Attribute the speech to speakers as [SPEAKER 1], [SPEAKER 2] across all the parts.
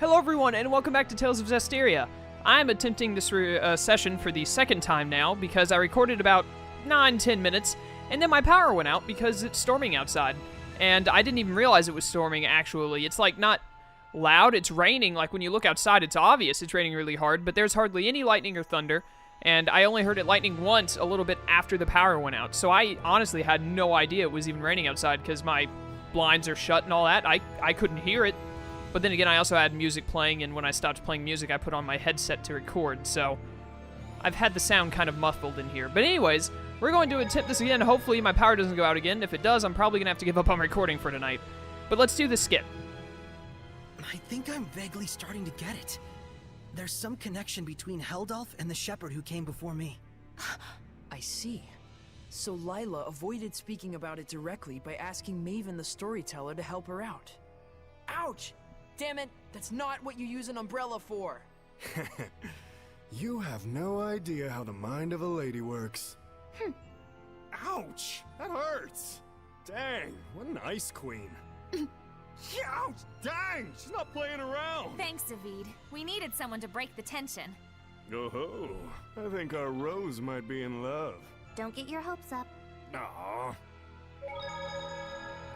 [SPEAKER 1] Hello everyone, and welcome back to Tales of Zestiria. I'm attempting this session for the second time now, because I recorded about 9-10 minutes, and then my power went out because it's storming outside. And I didn't even realize it was storming, actually. It's like not loud, it's raining. Like when you look outside, it's obvious it's raining really hard, but there's hardly any lightning or thunder. And I only heard it lightning once a little bit after the power went out. So I honestly had no idea it was even raining outside because my blinds are shut and all that. I couldn't hear it. But then again, I also had music playing, and when I stopped playing music, I put on my headset to record, so I've had the sound kind of muffled in here. But anyways, we're going to attempt this again. Hopefully my power doesn't go out again. If it does, I'm probably going to have to give up on recording for tonight. But let's do this skit.
[SPEAKER 2] I think I'm vaguely starting to get it. There's some connection between Heldalf and the shepherd who came before me.
[SPEAKER 3] I see. So Lila avoided speaking about it directly by asking Maven the storyteller to help her out. Ouch! Damn it, that's not what you use an umbrella for.
[SPEAKER 4] You have no idea how the mind of a lady works. Ouch! That hurts! Dang, what an ice queen. Ouch! Dang! She's not playing around!
[SPEAKER 5] Thanks, David. We needed someone to break the tension.
[SPEAKER 4] Oh, I think our Rose might be in love.
[SPEAKER 5] Don't get your hopes up.
[SPEAKER 4] Aww.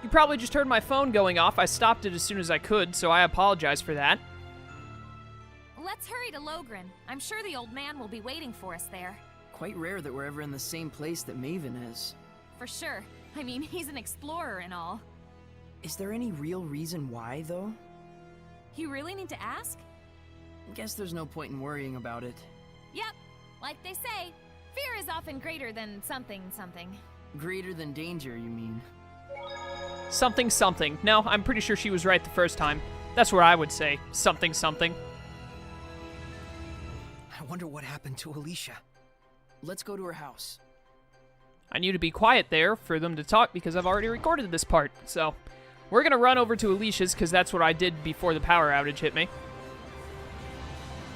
[SPEAKER 1] You probably just heard my phone going off. I stopped it as soon as I could, so I apologize for that.
[SPEAKER 5] Let's hurry to Logren. I'm sure the old man will be waiting for us there.
[SPEAKER 3] Quite rare that we're ever in the same place that Maven is.
[SPEAKER 5] For sure. I mean, he's an explorer and all.
[SPEAKER 3] Is there any real reason why, though?
[SPEAKER 5] You really need to ask?
[SPEAKER 3] Guess there's no point in worrying about it.
[SPEAKER 5] Yep. Like they say, fear is often greater than something.
[SPEAKER 3] Greater than danger, you mean?
[SPEAKER 1] Something. No, I'm pretty sure she was right the first time. That's what I would say. Something.
[SPEAKER 2] I wonder what happened to Alisha.
[SPEAKER 3] Let's go to her house.
[SPEAKER 1] I need to be quiet there for them to talk because I've already recorded this part. So, we're going to run over to Alisha's because that's what I did before the power outage hit me.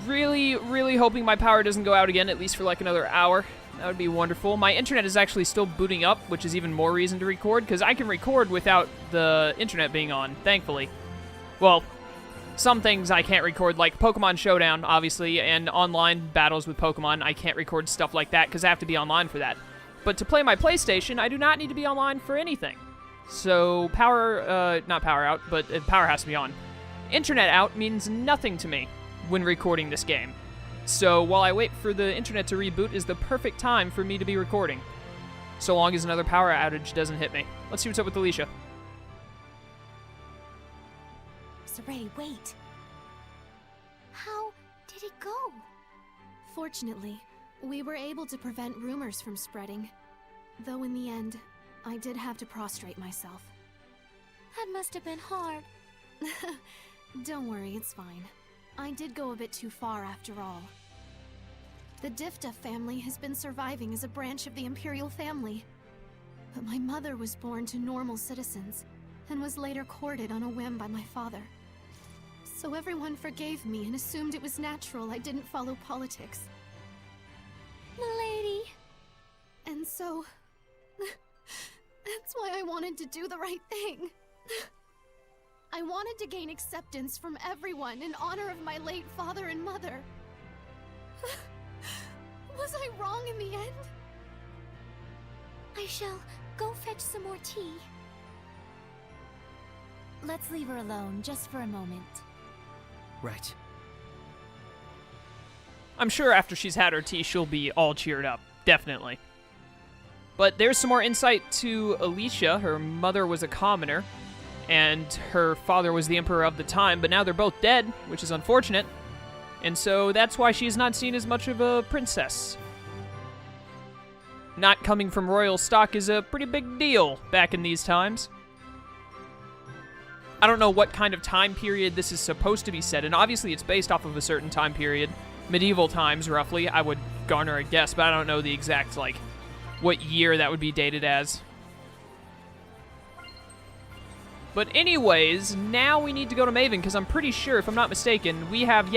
[SPEAKER 1] Really hoping my power doesn't go out again, at least for like another hour. That would be wonderful. My internet is actually still booting up, which is even more reason to record, because I can record without the internet being on, thankfully. Well, some things I can't record, like Pokemon Showdown, obviously, and online battles with Pokemon. I can't record stuff like that, because I have to be online for that. But to play my PlayStation, I do not need to be online for anything. So, not power out, but power has to be on. Internet out means nothing to me when recording this game. So while I wait for the internet to reboot is the perfect time for me to be recording. So long as another power outage doesn't hit me. Let's see what's up with Alisha.
[SPEAKER 5] Saray, wait. How did it go?
[SPEAKER 6] Fortunately, we were able to prevent rumors from spreading. Though in the end, I did have to prostrate myself.
[SPEAKER 5] That must have been hard.
[SPEAKER 6] Don't worry, it's fine. I did go a bit too far after all. The Difta family has been surviving as a branch of the Imperial family. But my mother was born to normal citizens, and was later courted on a whim by my father. So everyone forgave me and assumed it was natural I didn't follow politics.
[SPEAKER 5] Milady.
[SPEAKER 6] And so... that's why I wanted to do the right thing. I wanted to gain acceptance from everyone in honor of my late father and mother. Was I wrong in the end?
[SPEAKER 5] I shall go fetch some more tea. Let's leave her alone just for a moment.
[SPEAKER 2] Right.
[SPEAKER 1] I'm sure after she's had her tea, she'll be all cheered up. Definitely. But there's some more insight to Alisha. Her mother was a commoner, and her father was the emperor of the time, but now they're both dead, which is unfortunate. And so that's why she's not seen as much of a princess. Not coming from royal stock is a pretty big deal back in these times. I don't know what kind of time period this is supposed to be set in. Obviously, it's based off of a certain time period. Medieval times, roughly. I would garner a guess, but I don't know the exact, like, what year that would be dated as. But anyways, now we need to go to Maven, because I'm pretty sure, if I'm not mistaken, we have,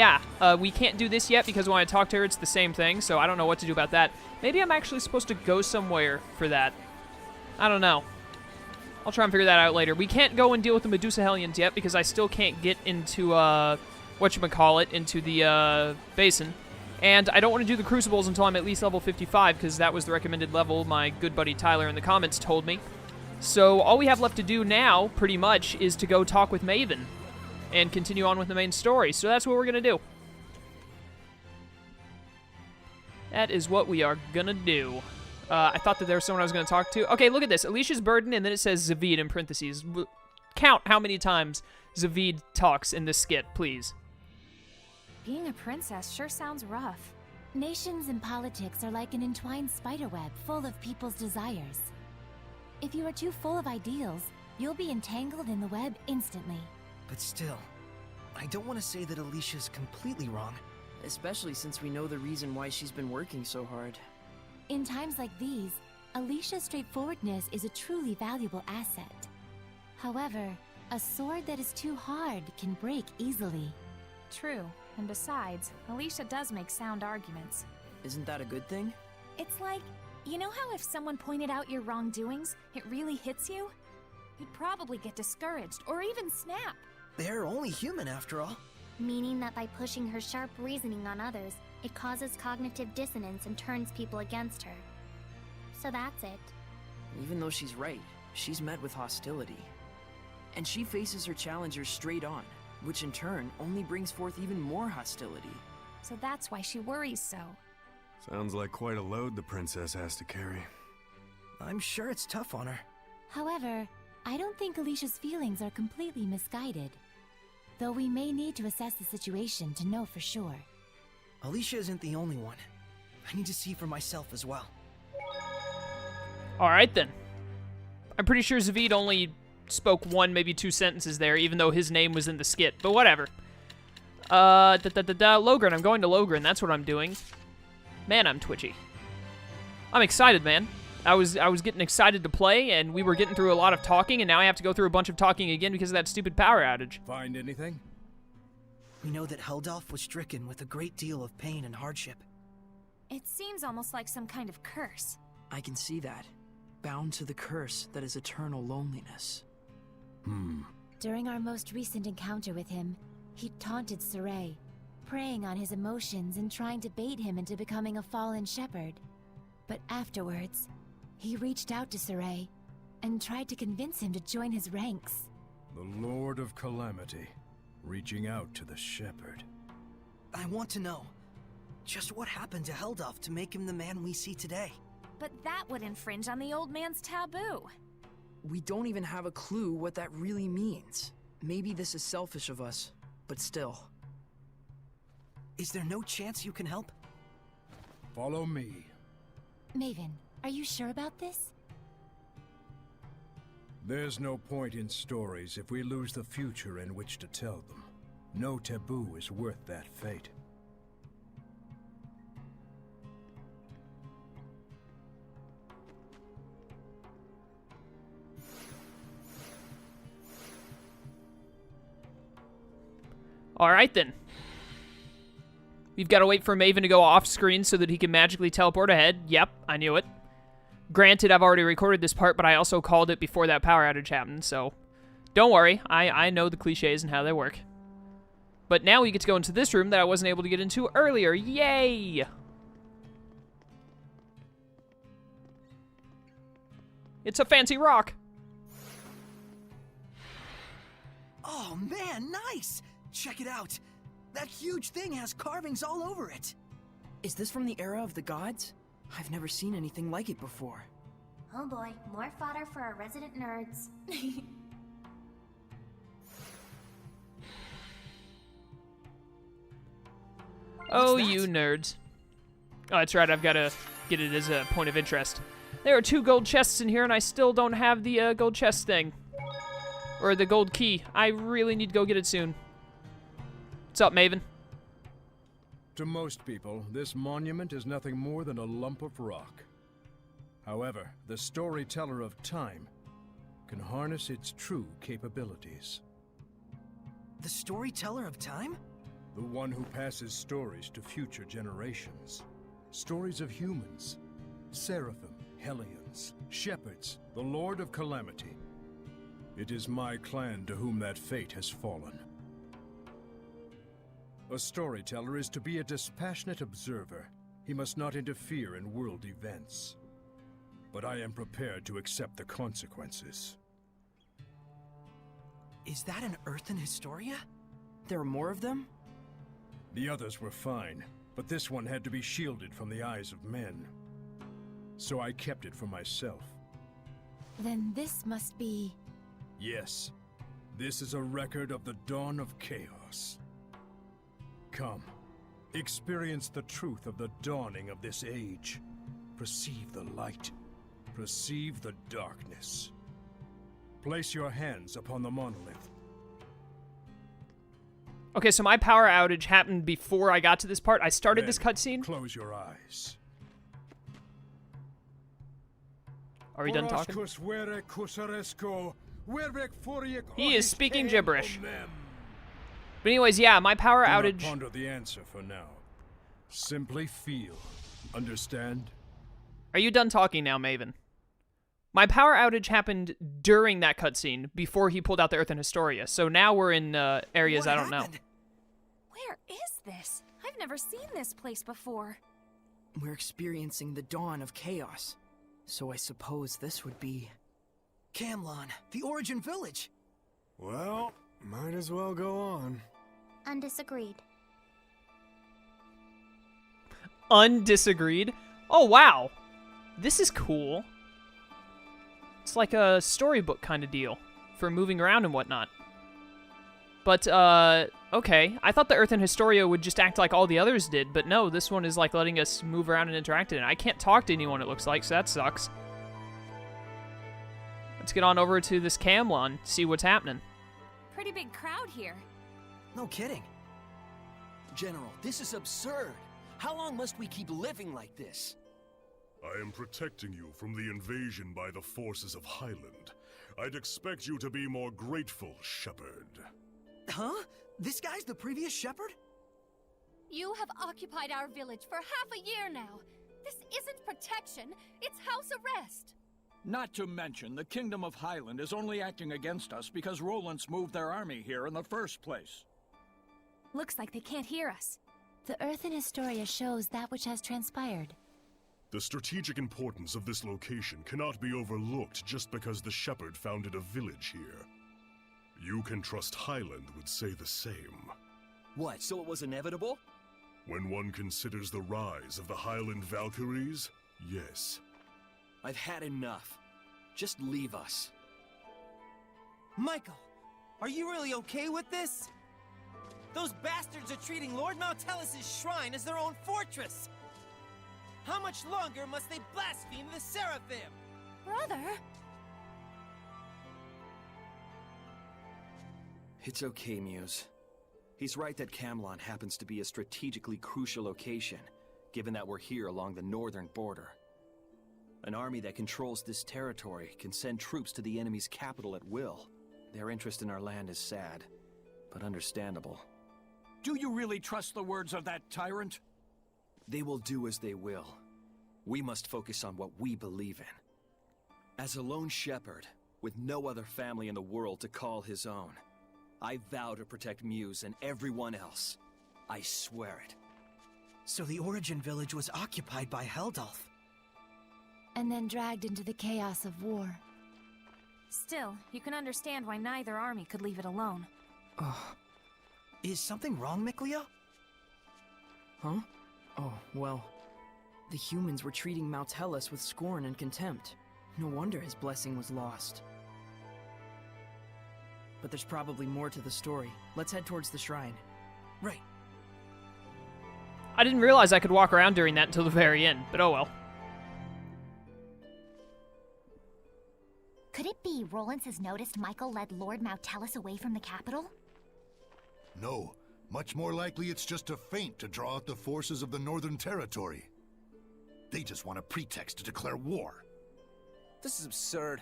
[SPEAKER 1] we can't do this yet, because when I talk to her, it's the same thing, so I don't know what to do about that. Maybe I'm actually supposed to go somewhere for that. I don't know. I'll try and figure that out later. We can't go and deal with the Medusa Hellions yet, because I still can't get into, whatchamacallit, into the basin. And I don't want to do the crucibles until I'm at least level 55, because that was the recommended level my good buddy Tyler in the comments told me. So all we have left to do now, pretty much, is to go talk with Maven and continue on with the main story. So that's what we're going to do. That is what we are going to do. I thought that there was someone I was going to talk to. Okay, look at this. Alicia's burden, and then it says Zavid in parentheses. Count how many times Zavid talks in this skit, please.
[SPEAKER 5] Being a princess sure sounds rough.
[SPEAKER 7] Nations and politics are like an entwined spiderweb full of people's desires. If you are too full of ideals, you'll be entangled in the web instantly.
[SPEAKER 2] But still, I don't want to say that Alicia's completely wrong.
[SPEAKER 3] Especially since we know the reason why she's been working so hard.
[SPEAKER 7] In times like these, Alicia's straightforwardness is a truly valuable asset. However, a sword that is too hard can break easily.
[SPEAKER 5] True, and besides, Alisha does make sound arguments.
[SPEAKER 3] Isn't that a good thing?
[SPEAKER 5] It's like, you know how if someone pointed out your wrongdoings, it really hits you? You'd probably get discouraged, or even snap.
[SPEAKER 2] They're only human after all.
[SPEAKER 8] Meaning that by pushing her sharp reasoning on others, it causes cognitive dissonance and turns people against her. So that's it.
[SPEAKER 3] Even though she's right, she's met with hostility. And she faces her challengers straight on, which in turn only brings forth even more hostility.
[SPEAKER 5] So that's why she worries so.
[SPEAKER 4] Sounds like quite a load the princess has to carry.
[SPEAKER 2] I'm sure it's tough on her.
[SPEAKER 7] However, I don't think Alicia's feelings are completely misguided. Though we may need to assess the situation to know for sure.
[SPEAKER 2] Alisha isn't the only one. I need to see for myself as well.
[SPEAKER 1] Alright then. I'm pretty sure Zavid only spoke one, maybe two sentences there, even though his name was in the skit, but whatever. Logren, I'm going to Logren, that's what I'm doing. Man, I'm twitchy. I'm excited, man. I was getting excited to play, and we were getting through a lot of talking, and now I have to go through a bunch of talking again because of that stupid power outage.
[SPEAKER 4] Find anything?
[SPEAKER 2] We know that Heldalf was stricken with a great deal of pain and hardship.
[SPEAKER 5] It seems almost like some kind of curse.
[SPEAKER 3] I can see that. Bound to the curse that is eternal loneliness.
[SPEAKER 7] During our most recent encounter with him, he taunted Saray, preying on his emotions and trying to bait him into becoming a fallen shepherd. But afterwards, he reached out to Saray and tried to convince him to join his ranks.
[SPEAKER 9] The Lord of Calamity, reaching out to the shepherd.
[SPEAKER 2] I want to know, just what happened to Heldalf to make him the man we see today?
[SPEAKER 5] But that would infringe on the old man's taboo.
[SPEAKER 3] We don't even have a clue what that really means. Maybe this is selfish of us, but still.
[SPEAKER 2] Is there no chance you can help?
[SPEAKER 9] Follow me.
[SPEAKER 7] Maven, are you sure about this?
[SPEAKER 9] There's no point in stories if we lose the future in which to tell them. No taboo is worth that fate.
[SPEAKER 1] Alright then. We've got to wait for Maven to go off screen so that he can magically teleport ahead. Yep, I knew it. Granted, I've already recorded this part, but I also called it before that power outage happened, so don't worry. I know the cliches and how they work. But now we get to go into this room that I wasn't able to get into earlier. Yay! It's a fancy rock.
[SPEAKER 2] Oh man, nice! Check it out! That huge thing has carvings all over it!
[SPEAKER 3] Is this from the era of the gods? I've never seen anything like it before.
[SPEAKER 8] Oh boy, more fodder for our resident nerds.
[SPEAKER 1] Oh,
[SPEAKER 2] that?
[SPEAKER 1] you nerds. Oh, that's right, I've got to get it as a point of interest. There are 2 gold chests in here, and I still don't have the gold chest thing. Or the gold key. I really need to go get it soon. What's up, Maven?
[SPEAKER 9] To most people, this monument is nothing more than a lump of rock. However, the storyteller of time can harness its true capabilities.
[SPEAKER 2] The storyteller of time?
[SPEAKER 9] The one who passes stories to future generations. Stories of humans, seraphim, hellions, shepherds, the Lord of Calamity. It is my clan to whom that fate has fallen. A storyteller is to be a dispassionate observer. He must not interfere in world events. But I am prepared to accept the consequences.
[SPEAKER 2] Is that an Earthen Historia?
[SPEAKER 3] There are more of them?
[SPEAKER 9] The others were fine, but this one had to be shielded from the eyes of men. So I kept it for myself.
[SPEAKER 7] Then this must be...
[SPEAKER 9] Yes, this is a record of the dawn of chaos. Come, experience the truth of the dawning of this age. Perceive the light. Perceive the darkness. Place your hands upon the monolith.
[SPEAKER 1] Okay, so my power outage happened before I got to this part. I started this
[SPEAKER 9] Then
[SPEAKER 1] cutscene.
[SPEAKER 9] Close your eyes.
[SPEAKER 1] Are we done talking? He is speaking gibberish. But anyways, yeah, my power
[SPEAKER 9] Do not
[SPEAKER 1] outage...
[SPEAKER 9] ponder the answer for now. Simply feel. Understand?
[SPEAKER 1] Are you done talking now, Maven? My power outage happened during that cutscene, before he pulled out the Earthen Historia, so now we're in areas I don't know.
[SPEAKER 5] Where is this? I've never seen this place before.
[SPEAKER 3] We're experiencing the dawn of chaos. So I suppose this would be...
[SPEAKER 2] Cam Lon, the Origin Village.
[SPEAKER 4] Well, might as well go on.
[SPEAKER 8] Undisagreed.
[SPEAKER 1] Undisagreed? Oh, wow. This is cool. It's like a storybook kind of deal for moving around and whatnot. But, okay. I thought the Earthen Historia would just act like all the others did, but no, this one is like letting us move around and interact in it. I can't talk to anyone, it looks like, so that sucks. Let's get on over to this Cam Lon, see what's happening.
[SPEAKER 5] Pretty big crowd here.
[SPEAKER 2] No kidding.
[SPEAKER 10] General, this is absurd. How long must we keep living like this?
[SPEAKER 4] I am protecting you from the invasion by the forces of Highland. I'd expect you to be more grateful, Shepherd.
[SPEAKER 2] Huh? This guy's the previous shepherd?
[SPEAKER 6] You have occupied our village for half a year now. This isn't protection, it's house arrest.
[SPEAKER 11] Not to mention, the Kingdom of Highland is only acting against us because Roland's moved their army here in the first place.
[SPEAKER 5] Looks like they can't hear us.
[SPEAKER 7] The Earthen Historia shows that which has transpired.
[SPEAKER 4] The strategic importance of this location cannot be overlooked just because the Shepherd founded a village here. You can trust Highland would say the same.
[SPEAKER 10] What, so it was inevitable?
[SPEAKER 4] When one considers the rise of the Highland Valkyries, yes.
[SPEAKER 10] I've had enough. Just leave us.
[SPEAKER 2] Michael, are you really okay with this? Those bastards are treating Lord Maltelis' shrine as their own fortress! How much longer must they blaspheme the Seraphim?
[SPEAKER 5] Brother?
[SPEAKER 10] It's okay, Muse. He's right that Cam Lon happens to be a strategically crucial location, given that we're here along the northern border. An army that controls this territory can send troops to the enemy's capital at will. Their interest in our land is sad, but understandable.
[SPEAKER 11] Do you really trust the words of that tyrant?
[SPEAKER 10] They will do as they will. We must focus on what we believe in. As a lone shepherd, with no other family in the world to call his own, I vow to protect Muse and everyone else. I swear it.
[SPEAKER 2] So the Origin Village was occupied by Heldalf.
[SPEAKER 7] And then dragged into the chaos of war.
[SPEAKER 5] Still, you can understand why neither army could leave it alone.
[SPEAKER 2] Is something wrong, Miklia?
[SPEAKER 3] Huh? Oh, well... The humans were treating Maltelis with scorn and contempt. No wonder his blessing was lost. But there's probably more to the story. Let's head towards the shrine.
[SPEAKER 2] Right.
[SPEAKER 1] I didn't realize I could walk around during that until the very end, but oh well.
[SPEAKER 8] Could it be Rollins has noticed Michael led Lord Maltelis away from the capital?
[SPEAKER 12] No. Much more likely it's just a feint to draw out the forces of the Northern Territory. They just want a pretext to declare war.
[SPEAKER 10] This is absurd.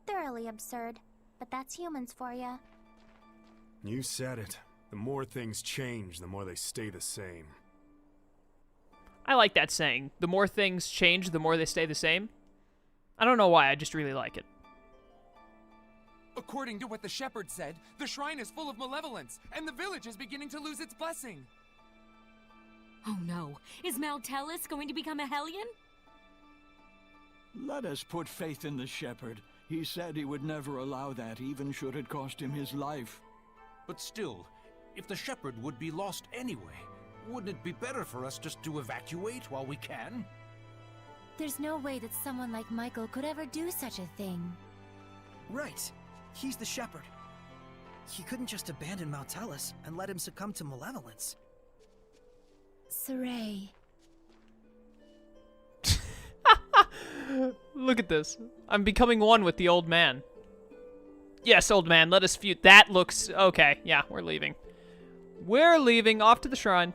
[SPEAKER 8] Thoroughly absurd. But that's humans for ya.
[SPEAKER 4] You said it. The more things change, the more they stay the same.
[SPEAKER 1] I like that saying. The more things change, the more they stay the same. I don't know why, I just really like it.
[SPEAKER 13] According to what the shepherd said, the shrine is full of malevolence, and the village is beginning to lose its blessing.
[SPEAKER 14] Oh no, is Maltellus going to become a Hellion?
[SPEAKER 11] Let us put faith in the shepherd. He said he would never allow that, even should it cost him his life.
[SPEAKER 15] But still, if the shepherd would be lost anyway, wouldn't it be better for us just to evacuate while we can?
[SPEAKER 7] There's no way that someone like Michael could ever do such a thing.
[SPEAKER 16] Right. He's the shepherd. He couldn't just abandon Maltellus and let him succumb to malevolence.
[SPEAKER 7] Saray.
[SPEAKER 1] Look at this. I'm becoming one with the old man. Yes, old man, let us feud. That looks... Okay, yeah, we're leaving. We're leaving off to the shrine.